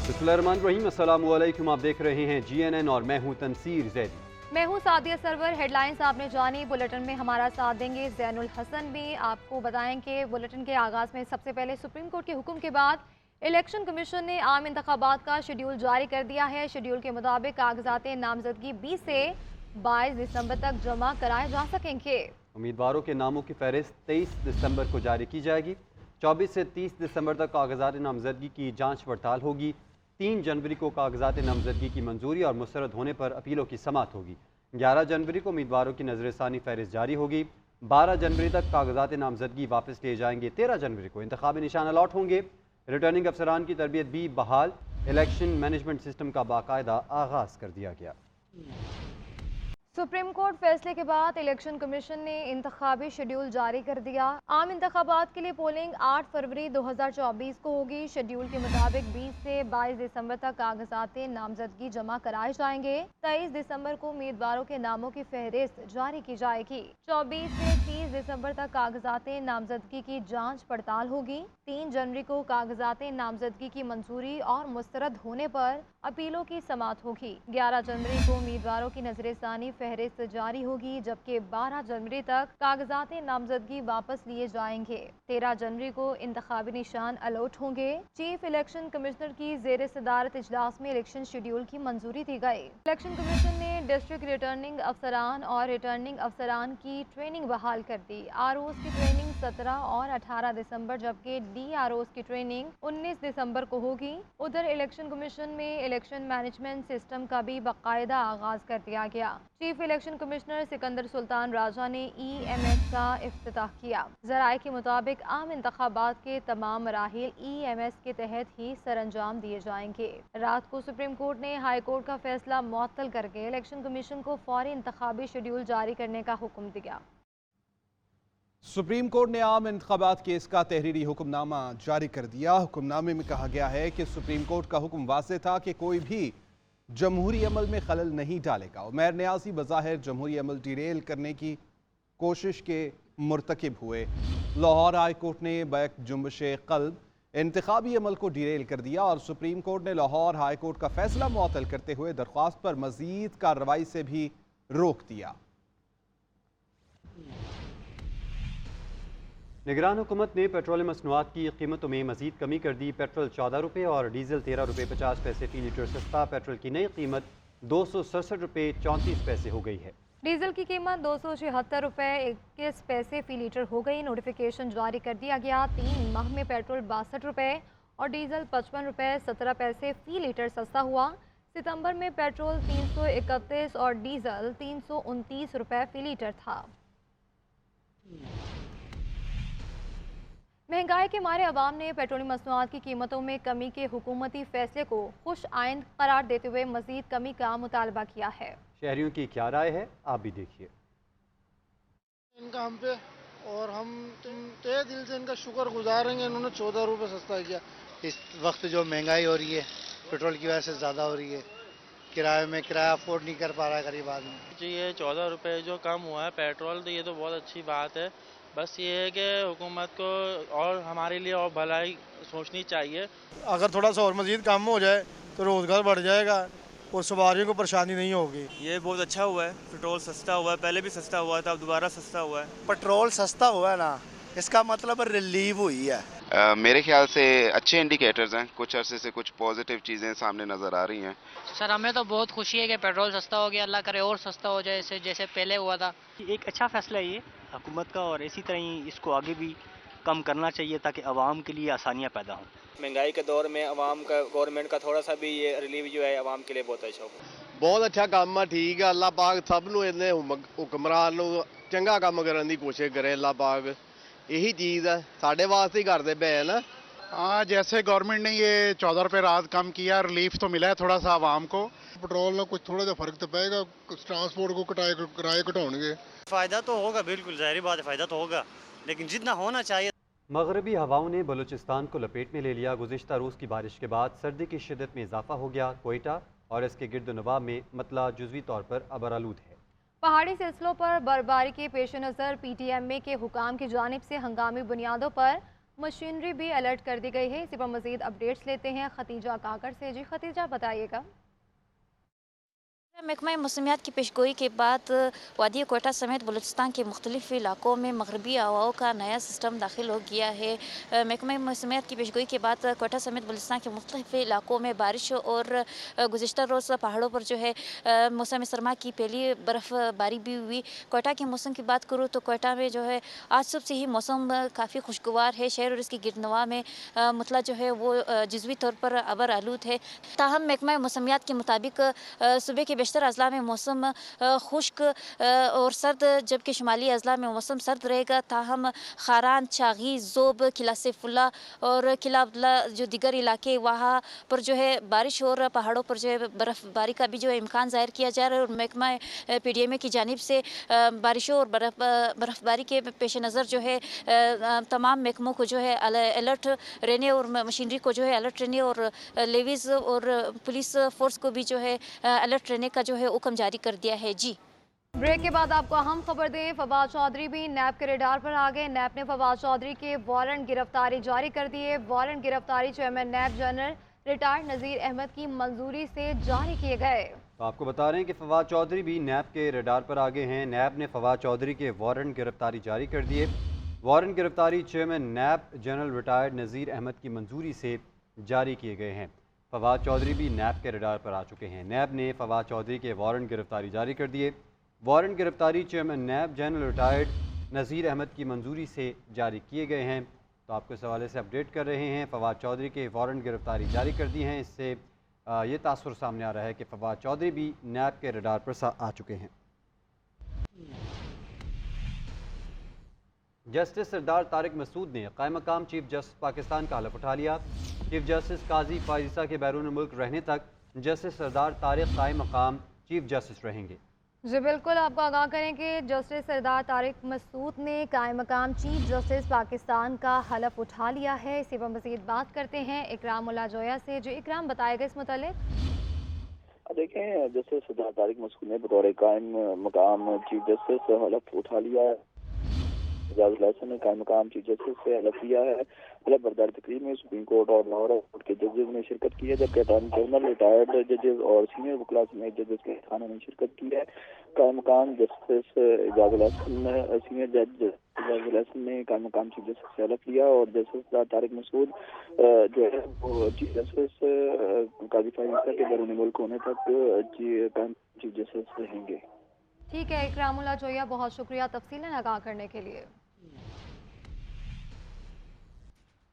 बिस्मिल्लाहिर्रहमानिर्रहीम, अस्सलामु अलैकुम। आप देख रहे हैं GNN और मैं हूं तनसीर जैदी। मैं हूं सादिया सरवर। हेडलाइंस आपने जानी। बुलेटिन में हमारा साथ देंगे ज़ैनुल हसन भी। आपको बताएं कि बुलेटिन के आगाज़ में सबसे पहले सुप्रीम कोर्ट के हुक्म के बाद इलेक्शन कमीशन ने आम इंतखाबात का शेड्यूल जारी कर दिया है। शेड्यूल के मुताबिक कागजात नामजदगी 20 से 22 दिसंबर तक जमा कराए जा सकेंगे। उम्मीदवारों के नामों की फहरिस्त 23 दिसंबर को जारी की जाएगी। 24 से 30 दिसंबर तक कागजात नामजदगी की जांच पड़ताल होगी। 3 जनवरी को कागजात नामजदगी की मंजूरी और मुस्तरद होने पर अपीलों की समाअत होगी। 11 जनवरी को उम्मीदवारों की नजरसानी फहरिस्त जारी होगी। 12 जनवरी तक कागजात नामजदगी वापस लिए जाएंगे। 13 जनवरी को इंतखाबी निशान अलॉट होंगे। रिटर्निंग अफसरान की तरबियत भी बहाल। इलेक्शन मैनेजमेंट सिस्टम का बाकायदा आगाज़ कर दिया गया। सुप्रीम कोर्ट फैसले के बाद इलेक्शन कमीशन ने इंतखाबी शेड्यूल जारी कर दिया। आम इंतखाबात के लिए पोलिंग 8 फरवरी 2024 को होगी। शेड्यूल के मुताबिक 20 से 22 दिसंबर तक कागजात नामजदगी जमा कराए जाएंगे। 23 दिसंबर को उम्मीदवारों के नामों की फहरिस्त जारी की जाएगी। 24 से 30 दिसंबर तक कागजात नामजदगी की जांच पड़ताल होगी। 3 जनवरी को कागजात नामजदगी की मंजूरी और मुस्तरद होने पर अपीलों की समाअत होगी। 11 जनवरी को उम्मीदवारों की नजरसानी फहरिस्त जारी होगी, जबकि 12 जनवरी तक कागजात नामजदगी वापस लिए जाएंगे। 13 जनवरी को इंतखाबी निशान अलॉट होंगे। चीफ इलेक्शन कमिश्नर की जेर सदारत इजलास में इलेक्शन शेड्यूल की मंजूरी दी गई। इलेक्शन कमीशन ने डिस्ट्रिक्ट रिटर्निंग अफसरान और रिटर्निंग अफसरान की ट्रेनिंग बहाल कर दी। ROs की ट्रेनिंग 17 और 18 दिसंबर जबकि DROs की ट्रेनिंग 19 दिसंबर को होगी। उधर इलेक्शन कमीशन में इलेक्शन मैनेजमेंट सिस्टम का भी बाकायदा आगाज कर दिया गया। Chief election commissioner Sikandar Sultan Raja ने EMS का इफ्तिताह किया। ज़राए के मुताबिक आम इंतखाबात के तमाम मराहिल EMS के तहत ही सरअंजाम दिए जाएंगे। रात को सुप्रीम कोर्ट ने हाई कोर्ट का फैसला मुअत्तल करके इलेक्शन कमीशन को फौरी इंतखाबी शेड्यूल जारी करने का हुक्म दिया। सुप्रीम कोर्ट ने आम इंतखाबात केस का तहरीरी हुक्मनामा जारी कर दिया। हुक्मनामे में कहा गया है कि सुप्रीम कोर्ट का हुक्म वाज़ेह था कि कोई भी जमहूरी अमल में खलल नहीं डालेगा। उमैर नियाज़ी बज़ाहिर जमहूरी अमल डिरेल करने की कोशिश के मुर्तकिब हुए। लाहौर हाई कोर्ट ने बैक जुम्बश क़ल्ब इंतखाबी अमल को डिरेल कर दिया और सुप्रीम कोर्ट ने लाहौर हाई कोर्ट का फैसला मुअत्तल करते हुए दरख्वास्त पर मज़ीद कार्रवाई से भी रोक दिया। निगरान हुकूमत ने पेट्रोलियम मसनूआत की कीमतों में मजीद कमी कर दी। पेट्रोल 14 रुपये और डीजल 13 रुपये 50 पैसे फी लीटर सस्ता। पेट्रोल की नई कीमत 267 रुपये 34 पैसे हो गई है। डीजल की कीमत 276 रुपये 21 पैसे फी लीटर हो गई। नोटिफिकेशन जारी कर दिया गया। 3 माह में पेट्रोल 62 रुपये और डीजल 55 रुपये 17 पैसे फी लीटर सस्ता हुआ। सितंबर में पेट्रोल 331 और डीजल 329 रुपये फी लीटर था। महंगाई के मारे अवाम ने पेट्रोलियम मसनूआत की कीमतों में कमी के हुकूमती फैसले को खुश आइंद करार देते हुए मजीद कमी का मुतालबा किया है। शहरियों की क्या राय है, आप भी देखिए। इनका हम पे और हम तहे दिल से इनका शुक्र गुजारेंगे, इन्होंने 14 रुपये सस्ता किया। इस वक्त जो महंगाई हो रही है पेट्रोल की वजह से ज़्यादा हो रही है, किराए में किराया अफोर्ड नहीं कर पा रहा है गरीब आदमी जी। ये 14 रुपये जो कम हुआ है पेट्रोल, तो ये तो बहुत अच्छी बात है। बस ये है कि हुकूमत को और हमारे लिए और भलाई सोचनी चाहिए। अगर थोड़ा सा और मजीद कम हो जाए तो रोज़गार बढ़ जाएगा और सवारियों को परेशानी नहीं होगी। ये बहुत अच्छा हुआ है, पेट्रोल सस्ता हुआ है, पहले भी सस्ता हुआ था, अब दोबारा सस्ता हुआ है। पेट्रोल सस्ता हुआ है ना, इसका मतलब रिलीव हुई है। मेरे ख्याल से अच्छे इंडिकेटर्स हैं। कुछ अरसे से कुछ पॉजिटिव चीज़ें सामने नज़र आ रही हैं। सर हमें तो बहुत खुशी है कि पेट्रोल सस्ता हो गया। अल्लाह करे और सस्ता हो जाए जैसे पहले हुआ था। एक अच्छा फैसला है ये हुकूमत का और इसी तरह ही इसको आगे भी कम करना चाहिए ताकि आवाम के लिए आसानियाँ पैदा हों। महंगाई के दौर में आवाम का गवर्नमेंट का थोड़ा सा भी ये रिलीव जो है आवाम के लिए बहुत अच्छा होगा। बहुत अच्छा काम है, ठीक है। अल्लाह पाक सब नूं इन्ने हुक्मरान नूं चंगा काम करने की कोशिश करे। अल्लाह पाक यही चीज़ है साढ़े वास्ते ही करते पे है ना। हाँ, जैसे गवर्नमेंट ने ये 14 रुपये रात कम किया, रिलीफ तो मिला है थोड़ा सा आवाम को। पेट्रोल में कुछ थोड़ा सा फर्क तो पड़ेगा, ट्रांसपोर्ट को किराए घटाएंगे। फ़ायदा तो होगा, बिल्कुल ज़ाहिर बात है, फ़ायदा तो होगा, लेकिन जितना होना चाहिए। मगरबी हवाओं ने बलूचिस्तान को लपेट में ले लिया। गुज़िश्ता रोज़ की बारिश के बाद सर्दी की शिद्दत में इजाफा हो गया। कोयटा और इसके गिरदोनवाब में मतला जुज़वी तौर पर अबरालूद है। पहाड़ी सिलसिलों पर बर्फबारी के पेश नज़र PTMA के हुकाम की जानिब से हंगामी बुनियादों पर मशीनरी भी अलर्ट कर दी गई है। इसी पर मजीद अपडेट्स लेते हैं खतीजा काकड़ से। जी खतीजा, बताइएगा। महकमा मौसमियात की पेशगोई के बाद वादी कोयटा समेत बलूचिस्तान के मुख्तलिफ इलाकों में मगरबी हवाओं का नया सिस्टम दाखिल हो गया है। महकमा मौसमियात की पेशगोई के बाद कोयटा समेत बलूचिस्तान के मुख्तलिफ इलाकों में बारिश और गुज़िश्ता रोज़ पहाड़ों पर जो है मौसम सरमा की पहली बर्फ़बारी भी हुई। कोयटा के मौसम की बात करूँ तो कोयटा में जो है आज सुबह से ही मौसम काफ़ी खुशगवार है। शहर और इसकी गिरदनवा में मतला जो है वो जुज़वी तौर पर अबर आलूद है। ताहम महकमा मौसमियात के मुताबिक सुबह के बेशतर अजला में मौसम खुश्क और सर्द, जबकि शुमाली अजला में मौसम सर्द रहेगा। ताहम खारान, चागी, ज़ोब, किला सैफुल्ला और किला अब्दुल्ला जो दिगर इलाके वहाँ पर जो है बारिश और पहाड़ों पर जो है बर्फ़बारी का भी जो है इम्कान ज़ाहिर किया जा रहा है। और महकमा PDMA की जानिब से बारिशों और बर्फ़बारी के पेश नज़र जो है तमाम महकमों को जो है अलर्ट रहने और मशीनरी को जो है अलर्ट रहने और लेवीज़ और पुलिस फोर्स को भी जो है अलर्ट रहने का जो है हुक्म जारी कर दिया है। जी, ब्रेक के बाद आपको अहम खबर दें, फवाद चौधरी भी नैब के रेडार पर आ गए। नैब ने फवाद चौधरी के वारंट गिरफ्तारी जारी कर दी है। वारंट गिरफ्तारी चेयरमैन नैब जनरल रिटायर्ड नज़ीर अहमद की मंजूरी से जारी किए गए। तो आपको बता रहे हैं कि फवाद चौधरी भी नैब के रेडार पर आ गए हैं। नैब ने फवाद चौधरी के वारंट गिरफ्तारी जारी कर दिए। वारंट गिरफ्तारी चेयरमैन नैब जनरल रिटायर्ड नज़ीर अहमद की मंजूरी से जारी किए गए हैं। फवाद चौधरी भी नैब के रेडार पर आ चुके हैं। नैब ने फवाद चौधरी के वारंट गिरफ्तारी जारी कर दिए। वारंट गिरफ्तारी चेयरमैन नैब जनरल रिटायर्ड नज़ीर अहमद की मंजूरी से जारी किए गए हैं। तो आपको इस हवाले से अपडेट कर रहे हैं। फवाद चौधरी के वारंट गिरफ्तारी जारी कर दी हैं। इससे ये तासुर सामने आ रहा है कि फवाद चौधरी भी नैब के रेडार पर आ चुके हैं। जस्टिस सरदार तारिक मसूद ने कायम मकाम चीफ जस्टिस पाकिस्तान का हलफ उठा लिया। चीफ जस्टिस काजी फायज़ा के बैरून मुल्क रहने तक जस्टिस सरदार तारिक कायम मकाम चीफ जस्टिस रहेंगे। जी बिल्कुल, आपको आगाह करें कि जस्टिस सरदार तारिक मसूद ने कायम मकाम चीफ जस्टिस पाकिस्तान का हलफ उठा लिया है। इसी पर मज़ीद बात करते हैं इकराम उल्ला जोया से। जो इकराम, बताएगा इस मुतालिक। देखें, जस्टिस सरदार तारिक मसूद ने बतौर कायम मकाम चीफ जस्टिस हलफ उठा लिया है। एजाजुल हसन ने कायम मकाम चीफ जस्टिस से हलफ लिया है। हलफ बर्दारी तकरीब में सुप्रीम कोर्ट और लाहौर हाई कोर्ट के जजेस ने शिरकत की है, जबकि अटॉर्नी जनरल, रिटायर्ड जजेस और सीनियर वकला समेत जजेस के खानों ने शिरकत की है। कायम मकाम जस्टिस एजाजुल हसन, सीनियर जज एजाजुल हसन ने कायम मकाम चीफ जस्टिस से हलफ लिया और जस्टिस तारिक मसूद जो है वो चीफ जस्टिस काजी फायज़ा के बैरून मुल्क होने तक कायम चीफ जस्टिस रहेंगे। ठीक है इकराम उल्ला जोया, बहुत शुक्रिया तफसीलें आगाह करने के लिए।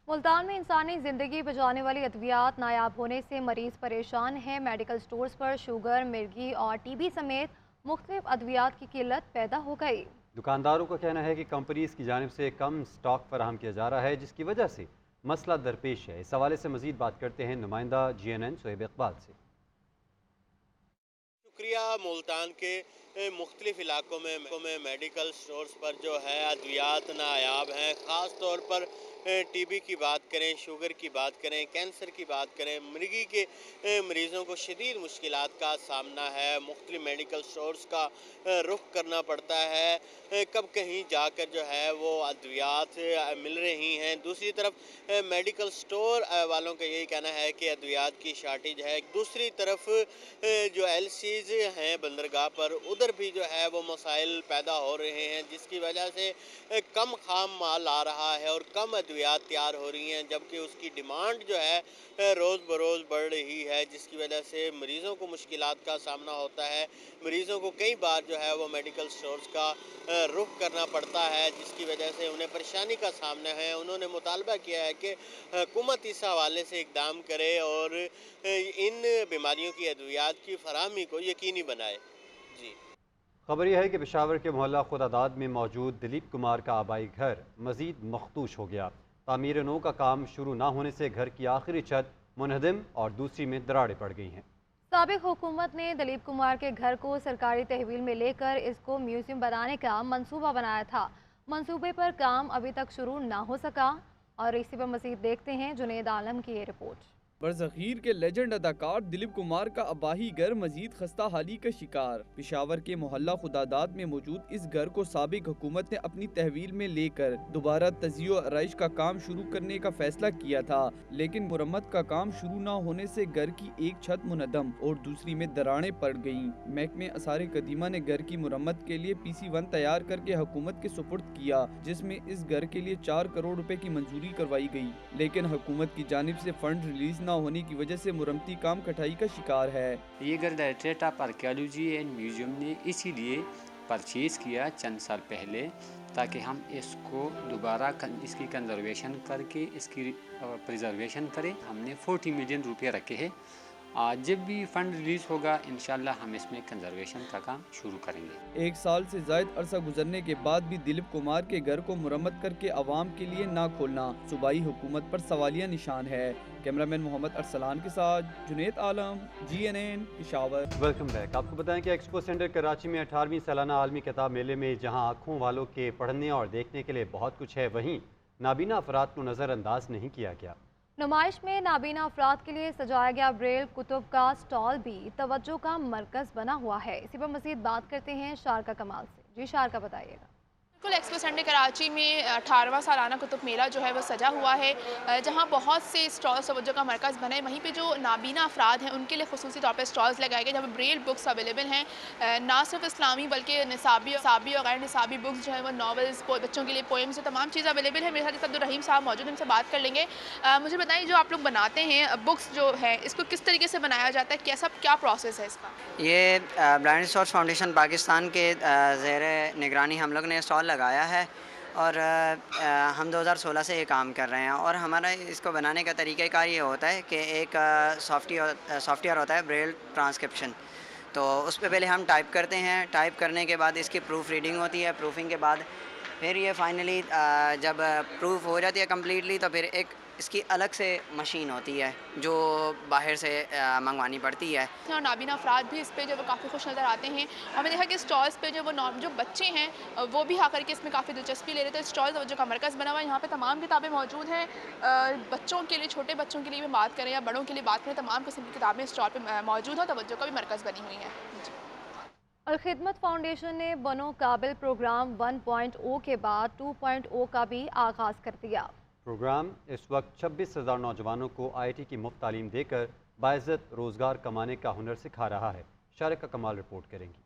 मुल्तान में इंसानी ज़िंदगी बचाने वाली अद्वियात नायाब होने से मरीज़ परेशान हैं। मेडिकल स्टोर्स पर शुगर, मिर्गी और TB समेत मुख्तलिफ अद्वियात की किल्लत पैदा हो गई। दुकानदारों का कहना है कि कंपनीज की जानिब से कम स्टॉक फराहम किया जा रहा है, जिसकी वजह से मसला दरपेश है। इस हवाले से मजीद बात करते हैं नुमाइंदा GNN सोहेब इकबाल से। शुक्रिया। मुल्तान के मुख्तलिफ इलाकों में मेडिकल स्टोर्स पर जो है अद्वियात नायाब हैं। ख़ास तौर पर TB की बात करें, शुगर की बात करें, कैंसर की बात करें, मिर्गी के मरीज़ों को शदीद मुश्किलात का सामना है। मुख्तलिफ मेडिकल स्टोर्स का रुख करना पड़ता है, कब कहीं जाकर जो है वो अद्वियात मिल रही हैं। दूसरी तरफ मेडिकल स्टोर वालों का यही कहना है कि अद्वियात की शार्टेज है। दूसरी तरफ जो LCs हैं बंदरगाह पर, उधर भी जो है वो मसाइल पैदा हो रहे हैं, जिसकी वजह से कम खाम माल आ रहा है और कम अद्वियात तैयार हो रही हैं, जबकि उसकी डिमांड जो है रोज़ बरोज़ बढ़ रही है, जिसकी वजह से मरीज़ों को मुश्किलात का सामना होता है। मरीज़ों को कई बार जो है वो मेडिकल स्टोर्स का रुख करना पड़ता है, जिसकी वजह से उन्हें परेशानी का सामना है। उन्होंने मुतालबा किया है कि हुकूमत इस हवाले से इक़दाम करे और इन बीमारियों की अद्वियात की फराहमी को यकीनी बनाए। जी, खबर यह है कि पेशावर के मोहल्ला खुदादाद में मौजूद दिलीप कुमार का आबाई घर मज़ीद मखदूश हो गया। तामीर नो का काम शुरू ना होने से घर की आखिरी छत मुनहदिम और दूसरी में दरारें पड़ गई हैं। साबिक हुकूमत ने दिलीप कुमार के घर को सरकारी तहवील में लेकर इसको म्यूजियम बनाने का मंसूबा बनाया था। मंसूबे पर काम अभी तक शुरू ना हो सका और इसी पर मज़ीद देखते हैं जुनेद आलम की ये रिपोर्ट। برصغیر کے لیجنڈ اداکار دلیپ کمار کا اباہی گھر مزید خستہ حالی کا شکار۔ پشاور کے محلہ خداداد میں موجود اس گھر کو سابق حکومت نے اپنی تحویل میں لے کر دوبارہ تجزیہ و آرائش کا کام شروع کرنے کا فیصلہ کیا تھا، لیکن مرمت کا کام شروع نہ ہونے سے گھر کی ایک چھت منہدم اور دوسری میں دراڑیں پڑ گئیں۔ محکمہ آثار قدیمہ نے گھر کی مرمت کے لیے PC1 تیار کر کے حکومت کے سپرد کیا، جس میں اس گھر کے لیے 4 کروڑ روپے کی منظوری کروائی گئی، لیکن حکومت کی جانب سے فنڈ ریلیز نہ ہونے کی وجہ سے مرمتی کام کٹائی کا شکار ہے۔ یہ گھر directorate of archaeology and museum نے اسی لیے پرچیز کیا چند سال پہلے، تاکہ ہم اس کو دوبارہ اس کی کنزرویشن کر کے اس کی پریزرویشن کریں۔ ہم نے 40 ملین روپے رکھے ہیں، جب بھی فنڈ ریلیز ہوگا انشاءاللہ ہم اس میں کنزرویشن کا کام شروع کریں گے۔ 1 سال سے زائد عرصہ گزرنے کے بعد بھی دلیپ کمار کے گھر کو مرمت کر کے عوام کے لیے نہ کھولنا صوبائی حکومت پر سوالیہ نشان ہے۔ کیمرامین محمد ارسلان کے ساتھ Junaid Alam, GNN Peshawar. Welcome back. آپ کو بتائیں کہ ایکسپو سینٹر کراچی میں 18ویں سالانہ عالمی کتاب میلے میں جہاں آنکھوں والوں کے پڑھنے اور دیکھنے کے لیے بہت کچھ ہے، وہیں نابینا افراد کو نظر انداز نہیں کیا گیا۔ نمائش میں نابینا افراد کے لیے سجایا گیا بریل کتب کا سٹال بھی توجہ کا مرکز بنا ہوا ہے۔ اسی پر مزید بات کرتے ہیں شارکا کمال سے۔ جی شارکا بتائیے گا۔ بالکل، ایکسپو سینٹر کراچی میں 18واں سالانہ کتب میلہ جو ہے وہ سجا ہوا ہے، جہاں بہت سے اسٹالز توجہ کا مرکز بنے۔ وہیں پہ جو نابینا افراد ہیں ان کے لیے خصوصی طور پہ اسٹالز لگائے گئے جہاں پہ بریل بکس اویلیبل ہیں، نہ صرف اسلامی بلکہ نصابی اور غیر نصابی بکس جو ہیں وہ ناولز، بچوں کے لیے پوئمز، تمام چیزیں اویلیبل ہیں۔ میرے ساتھ عبدالرحیم صاحب موجود ہیں، ان سے بات کر لیں گے۔ مجھے بتائیں جو آپ لوگ بناتے ہیں بکس جو ہے اس کو کس طریقے سے بنایا جاتا ہے، کیا پروسیس ہے اس کا؟ یہ بلائنڈ اسٹارز فاؤنڈیشن پاکستان کے زیر نگرانی ہم لوگ نے اسٹال لگایا ہے اور ہم 2016 سے یہ کام کر رہے ہیں، اور ہمارا اس کو بنانے کا طریقہ کار یہ ہوتا ہے کہ ایک سافٹ ویئر ہوتا ہے بریل ٹرانسکرپشن، تو اس پہ پہلے ہم ٹائپ کرتے ہیں، ٹائپ کرنے کے بعد اس کی پروف ریڈنگ ہوتی ہے، پروفنگ کے بعد پھر یہ فائنلی جب پروف ہو جاتی ہے کمپلیٹلی تو پھر ایک اس کی الگ سے مشین ہوتی ہے جو باہر سے منگوانی پڑتی ہے۔ اور نابینا افراد بھی اس پہ جو وہ کافی خوش نظر آتے ہیں۔ ہم نے دیکھا کہ اسٹالز پہ جو بچے ہیں وہ بھی آ کر کے اس میں کافی دلچسپی لے رہے تھے۔ اسٹال توجہ کا مرکز بنا ہوا ہے، یہاں پہ تمام کتابیں موجود ہیں، بچوں کے لیے، چھوٹے بچوں کے لیے بھی بات کریں یا بڑوں کے لیے بات کریں، تمام قسم کی کتابیں اسٹال پہ موجود ہیں، توجہ کا بھی مرکز بنی ہوئی ہیں۔ الخدمت فاؤنڈیشن نے بنو قابل پروگرام 1.0 کے بعد 2.0 کا بھی آغاز کر دیا۔ پروگرام اس وقت 26,000 نوجوانوں کو IIT کی مفت تعلیم دے کر باعزت روزگار کمانے کا ہنر سکھا رہا ہے۔ شارکا کمال رپورٹ کریں گی۔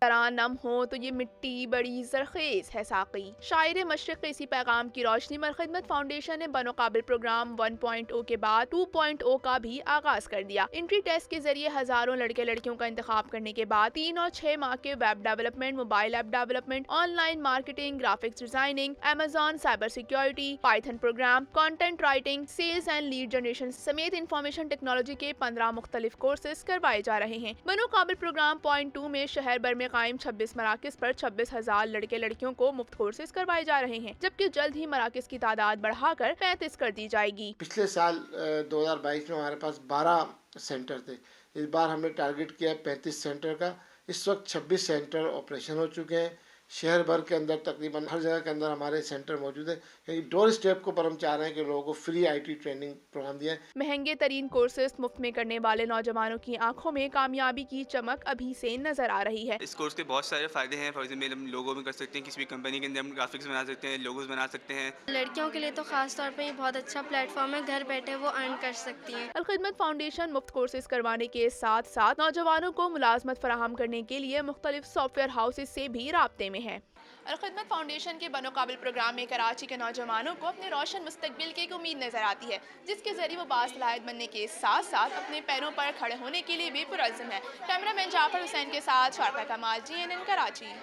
طرح نم ہو تو یہ مٹی بڑی زرخیز ہے ساقی، شاعر مشرق اسی پیغام کی روشنی میں الخدمت فاؤنڈیشن نے بنو قابل پروگرام 1.0 کے بعد 2.0 کا بھی آغاز کر دیا۔ انٹری ٹیسٹ کے ذریعے ہزاروں لڑکے لڑکیوں کا انتخاب کرنے کے بعد 3 اور 6 ماہ کے web development, mobile app development, online marketing, graphics designing, Amazon cyber security, python program, content writing, sales and lead generation سمیت انفارمیشن ٹیکنالوجی کے 15 مختلف کورسز کروائے جا رہے ہیں۔ بنو قابل پروگرام 0.2 میں شہر بھر میں قائم 26 مراکز پر 26,000 لڑکے لڑکیوں کو مفت کورسز کروائے جا رہے ہیں، جبکہ جلد ہی مراکز کی تعداد بڑھا کر 35 کر دی جائے گی۔ پچھلے سال 2022 میں ہمارے پاس 12 سینٹر تھے، اس بار ہم نے ٹارگٹ کیا 35 سینٹر کا۔ اس وقت 26 سینٹر آپریشن ہو چکے ہیں، شہر بھر کے اندر تقریباً ہر جگہ کے اندر ہمارے سینٹر موجود ہیں، یعنی ڈور اسٹیپ کو پر ہم چاہ رہے ہیں کہ لوگوں کو فری IIT ٹریننگ پروگرام دیا ہے۔ مہنگے ترین کورسز مفت میں کرنے والے نوجوانوں کی آنکھوں میں کامیابی کی چمک ابھی سے نظر آ رہی ہے۔ اس کورس کے بہت سارے فائدے ہیں، فار ایگزامپل ہم لوگو میں کر سکتے ہیں، کسی بھی کمپنی کے اندر ہم گرافکس بنا سکتے ہیں، لوگوز بنا سکتے ہیں۔ لڑکیوں کے لیے تو خاص طور پہ یہ بہت اچھا پلیٹ فارم ہے، گھر بیٹھے وہ ارن کر سکتی ہیں۔ الخدمت فاؤنڈیشن مفت کورسز کروانے کے ساتھ ساتھ نوجوانوں کو ملازمت فراہم کرنے کے لیے مختلف سافٹ ویئر ہاؤسز سے بھی رابطے میں ہے۔ الخدمت فاؤنڈیشن کے بنو قابل پروگرام میں کراچی کے نوجوانوں کو اپنے روشن مستقبل کی ایک امید نظر آتی ہے، جس کے ذریعے وہ باصلاحیت بننے کے ساتھ ساتھ اپنے پیروں پر کھڑے ہونے کے لیے بھی پرعزم ہے۔ کیمرہ مین جعفر حسین کے ساتھ شارکا کمال، GNN کراچی۔